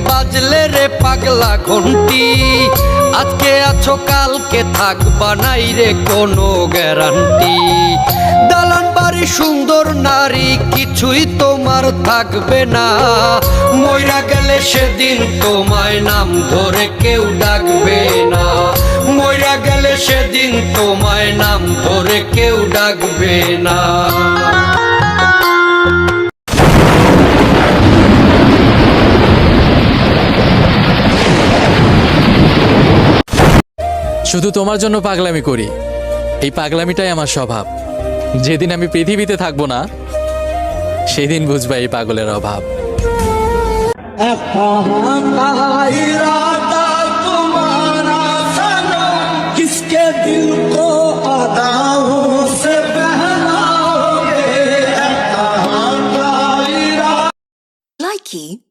বাজলে রে পাগলা ঘন্টি, আজকে আছো কালকে থাকবা নাই রে কোনো গ্যারান্টি। দালান বাড়ি সুন্দর নারী কিছুই তোমার থাকবে না, মইরা গেলে সেদিন তোমায় নাম ধরে কেউ ডাকবে না, মইরা গেলে সেদিন তোমায় নাম ধরে কেউ ডাকবে না। শুধু তোমার জন্য পাগলামি করি, এই পাগলামিটাই আমার স্বভাব। যেদিন আমি পৃথিবীতে থাকবো না সেদিন বুঝবা এই পাগলের অভাব। Likey